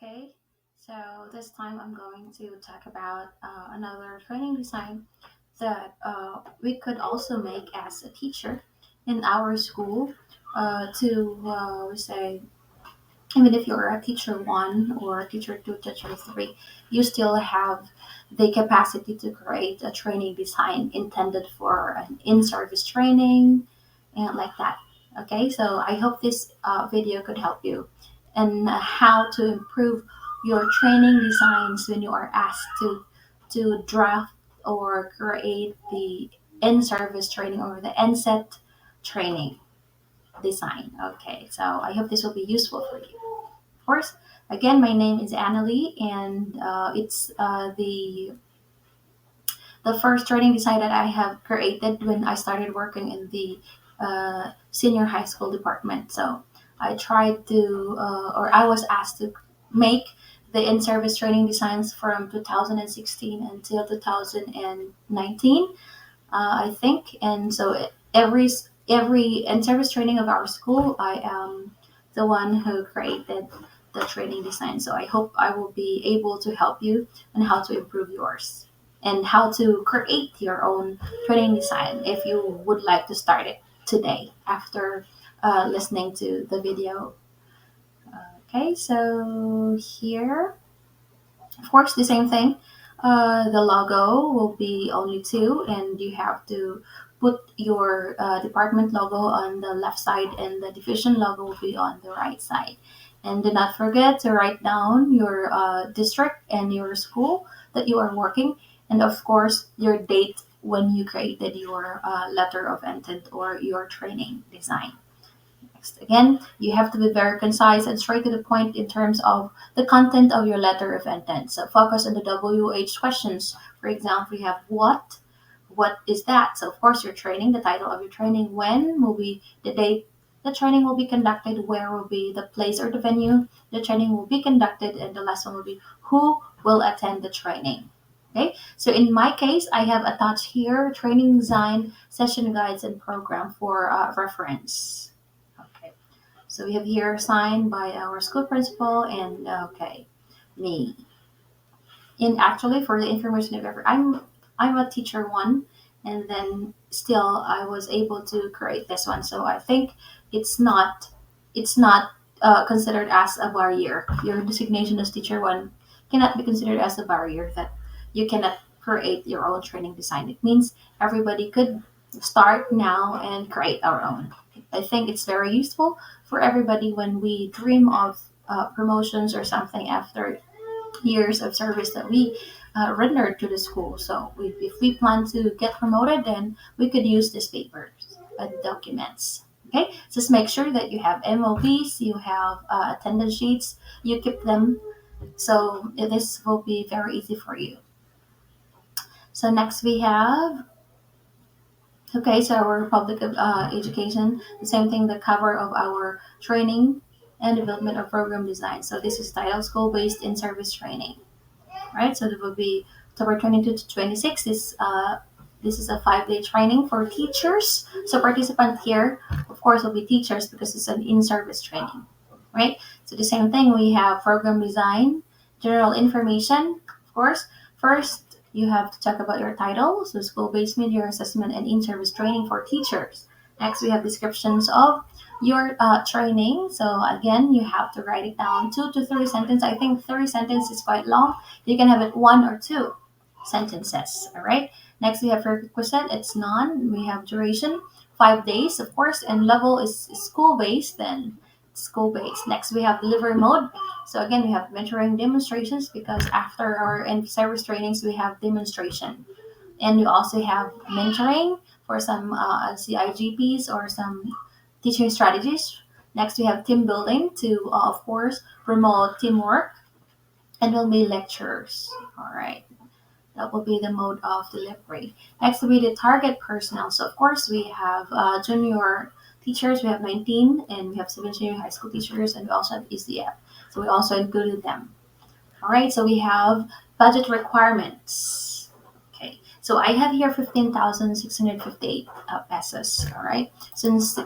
Okay, so this time I'm going to talk about another training design that we could also make as a teacher in our school to we say even if you're a teacher one or teacher two, teacher three, you still have the capacity to create a training design intended for an in-service training and like that. Okay, so I hope this video could help you and how to improve your training designs when you are asked to draft or create the in-service training or the NSET training design. Okay, so I hope this will be useful for you. Of course, again, my name is Annalie, and it's the first training design that I have created when I started working in the senior high school department. So I tried to, or I was asked to make the in-service training designs from 2016 until 2019, I think. And so every in-service training of our school, I am the one who created the training design. So I hope I will be able to help you on how to improve yours and how to create your own training design if you would like to start it today after listening to the video. Okay, so here, of course, the same thing. The logo will be only two, and you have to put your department logo on the left side, and the division logo will be on the right side. And do not forget to write down your district and your school that you are working, and of course, your date when you created your letter of intent or your training design. Next, again, you have to be very concise and straight to the point in terms of the content of your letter of intent. So focus on the WH questions. For example, you have what is that? So of course, your training, the title of your training, when will be the date the training will be conducted, where will be the place or the venue the training will be conducted, and the last one will be who will attend the training. Okay, so in my case, I have attached here training design, session guides, and program for reference. Okay. So we have here signed by our school principal and okay, me. And actually, for the information of every, I'm a teacher one, and then still I was able to create this one. So I think it's not it's not considered as a barrier. Your designation as teacher one cannot be considered as a barrier that you cannot create your own training design. It means everybody could start now and create our own. I think it's very useful for everybody when we dream of promotions or something after years of service that we rendered to the school. So if we plan to get promoted, then we could use these papers and documents. Okay, just make sure that you have MOPs, you have attendance sheets, you keep them. So this will be very easy for you. So next we have okay, so our public education, the same thing, the cover of our training and development of program design. So this is titled school-based in-service training, right? So it will be October 22 to 26. This is a 5-day training for teachers. So participant here, of course, will be teachers because it's an in-service training, right? So the same thing, we have program design, general information, of course. First, you have to talk about your title, so school-based media assessment and in-service training for teachers. Next, we have descriptions of your training. So again, you have to write it down 2 to 3 sentences. I think 3 sentences is quite long. You can have it 1 or 2 sentences. All right. Next, we have prerequisite. It's none. We have duration, 5 days, of course, and level is school-based. Then school-based. Next, we have delivery mode. So again, we have mentoring demonstrations because after our in-service trainings, we have demonstration, and we also have mentoring for some CIGPs or some teaching strategies. Next, we have team building to, of course, promote teamwork, and will be lectures. All right. That will be the mode of delivery. Next will be the target personnel. So, of course, we have junior teachers. We have 19, and we have 7 junior high school teachers, and we also have ECF. So, we also included them. All right. So, we have budget requirements. Okay. So I have here 15,658 pesos. All right, since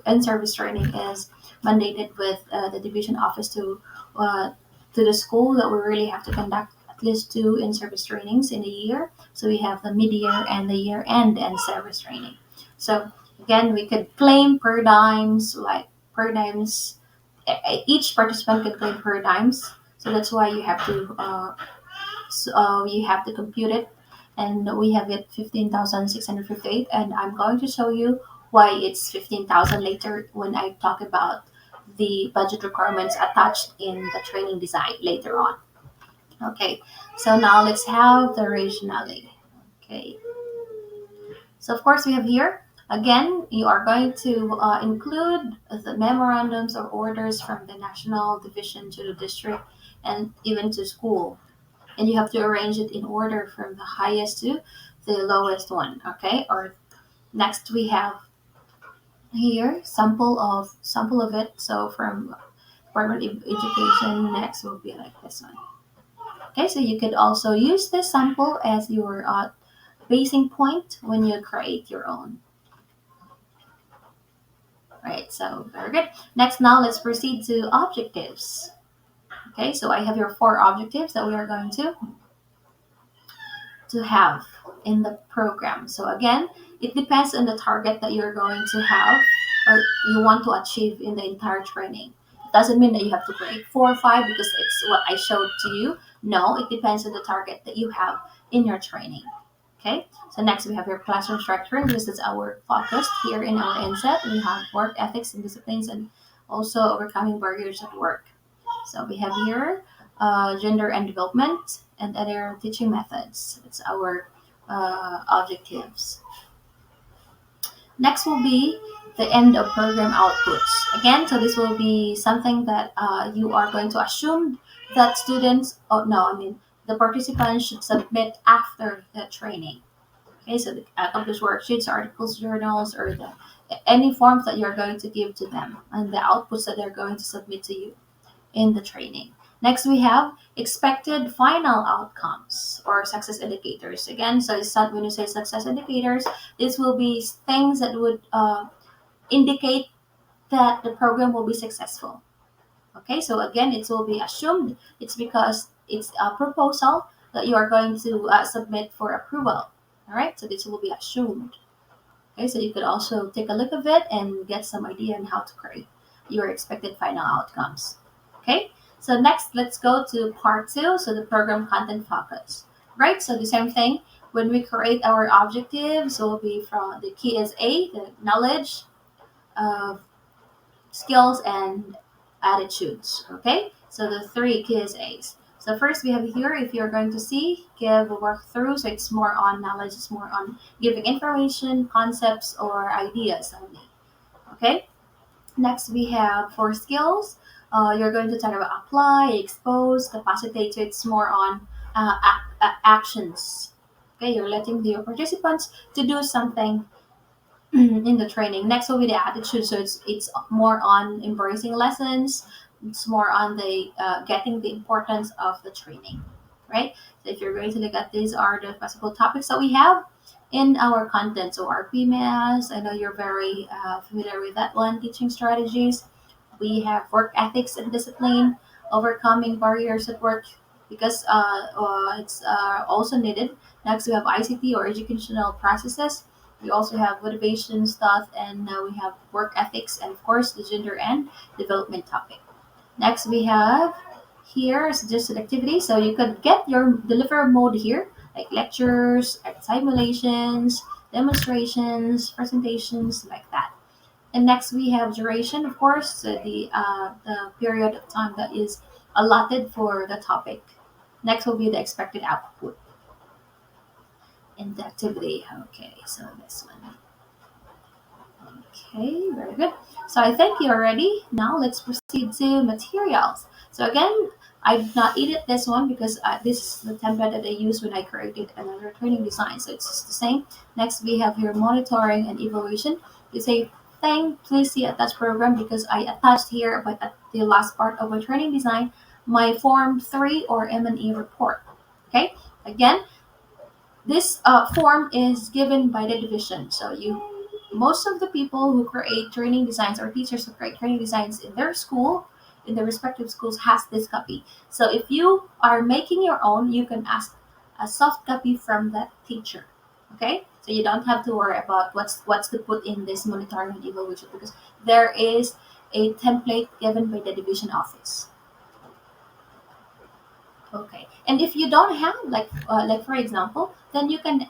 in-service training is mandated with the division office to the school, that we really have to conduct at least two in-service trainings in a year. So we have the mid-year and the year-end in-service training. So again, we could claim per dimes, like per dimes. Each participant can claim per dimes. So that's why you have to compute it, and we have it 15,658, and I'm going to show you why it's 15,000 later when I talk about the budget requirements attached in the training design later on. Okay, so now let's have the rationale. Okay, so of course we have here, again, you are going to include the memorandums or orders from the national division to the district and even to school, and you have to arrange it in order from the highest to the lowest one. Okay, or next we have here sample of it. So from Department of Education, next will be like this one. Okay, so you could also use this sample as your basing point when you create your own. Right, so very good. Next, now let's proceed to objectives. Okay, so I have your four objectives that we are going to have in the program. So again, it depends on the target that you're going to have or you want to achieve in the entire training. It doesn't mean that you have to grade 4 or 5 because it's what I showed to you. No, it depends on the target that you have in your training. Okay, so next we have your classroom structure. This is our focus here in our inset. We have work ethics and disciplines and also overcoming barriers at work. So we have here gender and development and other teaching methods. It's our objectives. Next will be the end of program outputs. Again, so this will be something that you are going to assume that students, oh no, I mean the participants should submit after the training. Okay, so the accomplished worksheets, articles, journals, or any forms that you're going to give to them and the outputs that they're going to submit to you in the training. Next, we have expected final outcomes or success indicators. Again, so it's not when you say success indicators, this will be things that would indicate that the program will be successful. Okay, so again, it will be assumed. It's because it's a proposal that you are going to submit for approval. All right, so this will be assumed. Okay, so you could also take a look of it and get some idea on how to create your expected final outcomes. Okay, so next let's go to part 2, so the program content focus. Right, so the same thing when we create our objectives will be from the key is A, the knowledge, skills, and attitudes. Okay, so the three keys A's. So first we have here, if you're going to see, give a work through. So it's more on knowledge, it's more on giving information, concepts, or ideas only. Okay. Next we have for skills. You're going to talk about apply, expose, capacitate. So it's more on actions. Okay, you're letting your participants to do something in the training. Next will be the attitude. So it's more on embracing lessons. It's more on the getting the importance of the training, right? So if you're going to look at these are the possible topics that we have in our content. So our PMAS, I know you're very familiar with that one. Teaching strategies. We have work ethics and discipline, overcoming barriers at work because it's also needed. Next, we have ICT or educational processes. We also have motivation stuff, and we have work ethics, and of course, the gender and development topic. Next, we have here suggested activities. So you could get your deliver mode here, like lectures, simulations, demonstrations, presentations, like that. And next we have duration, of course, so the period of time that is allotted for the topic. Next will be the expected output in the activity. Okay, so this one. Okay, very good. So I think you're ready. Now let's proceed to materials. So again, I did not edit this one because this is the template that I used when I created another training design. So it's just the same. Next, we have your monitoring and evaluation. You say, please see attached program because I attached here, but at the last part of my training design, my Form 3 or M&E report. Okay, again, This form is given by the division. So most of the people who create training designs, or teachers who create training designs in their school, in their respective schools, has this copy. So if you are making your own, you can ask a soft copy from that teacher. Okay, so you don't have to worry about what's to put in this monitoring and evaluation, because there is a template given by the division office. Okay, and if you don't have, like for example, then you can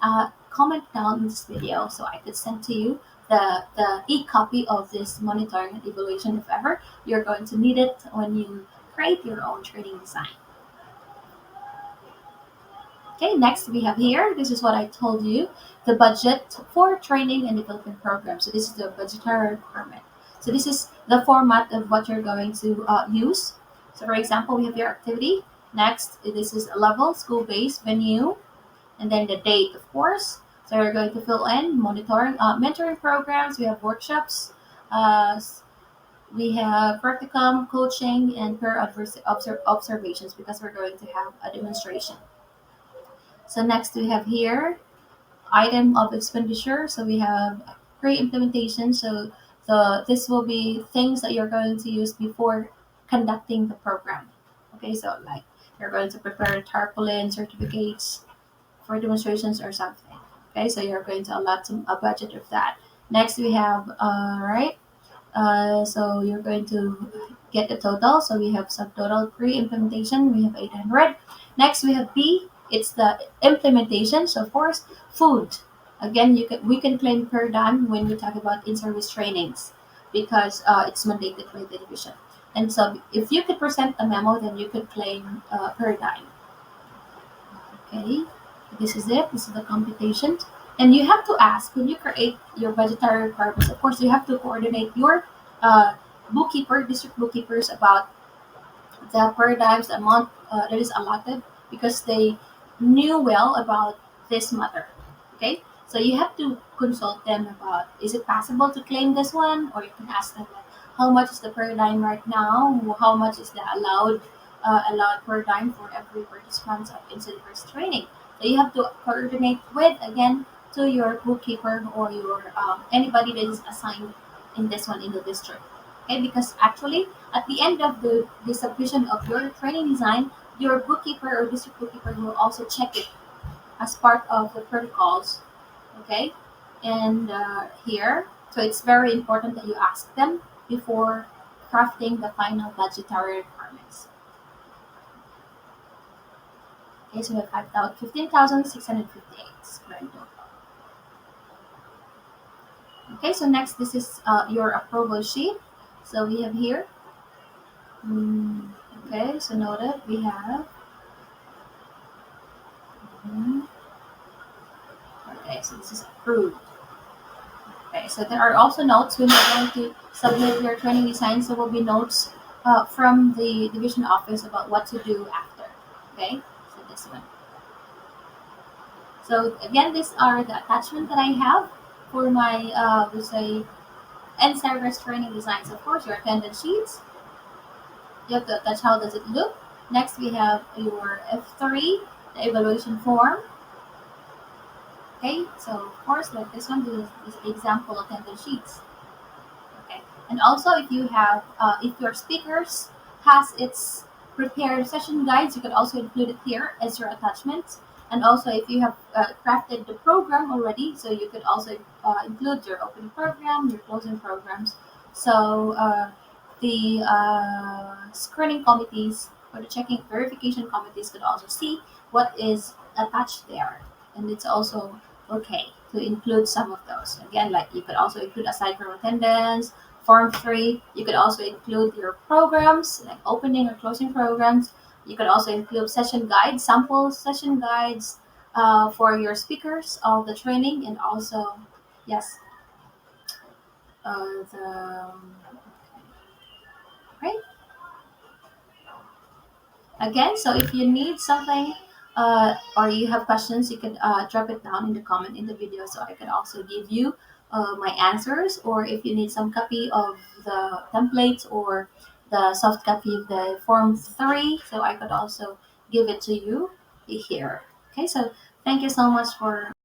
comment down in this video, so I could send to you the e-copy of this monitoring and evaluation if ever you're going to need it when you create your own training design. Okay, next we have here, this is what I told you, the budget for training and development program. So this is the budgetary requirement. So this is the format of what you're going to use. So for example, we have your activity. Next, this is a level, school-based, venue, and then the date, of course. So we're going to fill in monitoring, mentoring programs. We have workshops. Uh, we have practicum, coaching, and peer observations, because we're going to have a demonstration. So next we have here item of expenditure. So we have pre-implementation. So this will be things that you're going to use before conducting the program. Okay, so like you're going to prepare tarpaulin certificates for demonstrations or something. Okay, so you're going to allot a budget of that. Next we have right. So you're going to get the total. So we have subtotal pre-implementation. We have 800. Next we have B. It's the implementation. So of course, food. Again, we can claim per dime when we talk about in-service trainings, because it's mandated by the division. And so if you could present a memo, then you could claim per dime. Okay, this is it. This is the computation. And you have to ask when you create your budgetary requirements. Of course, you have to coordinate your uh, bookkeeper, district bookkeepers, about the per dimes amount that is allotted, because they knew well about this matter. Okay, so you have to consult them about, is it possible to claim this one, or you can ask them like, how much is the per dime right now, how much is the allowed per dime for every participant of in-service training. So you have to coordinate with, again, to your bookkeeper, or your anybody that is assigned in this one in the district. Okay, because actually at the end of the submission of your training design, your bookkeeper or district bookkeeper will also check it as part of the protocols. Okay, and here, so it's very important that you ask them before crafting the final budgetary requirements. Okay, so we have 15,658 grand total. Okay, so next, this is your approval sheet. So we have here. Mm, okay, so noted we have. mm, Okay, so this is approved. Okay, so there are also notes when you're going to submit your training designs. There will be notes from the division office about what to do after. Okay, so this one. So again, these are the attachment that I have for my, we say, NCIRS training designs. Of course, your attendance sheets. You have to attach how does it look. Next, we have your F3, the evaluation form. Okay, so of course, like this one, this is the example attendance sheets. Okay, and also if you have, if your speakers has its prepared session guides, you can also include it here as your attachment. And also, if you have crafted the program already, so you could also include your opening program, your closing programs. So the screening committees, or the checking verification committees, could also see what is attached there, and it's also okay to include some of those. Again, like you could also include, aside from attendance, form 3, you could also include your programs, like opening or closing programs. You could also include session guides, sample session guides for your speakers of the training, and also, yes, the right. Again, so if you need something or you have questions, you can drop it down in the comment in the video, so I can also give you my answers. Or if you need some copy of the templates or the soft copy of the form 3, so I could also give it to you here. Okay, so Thank you so much for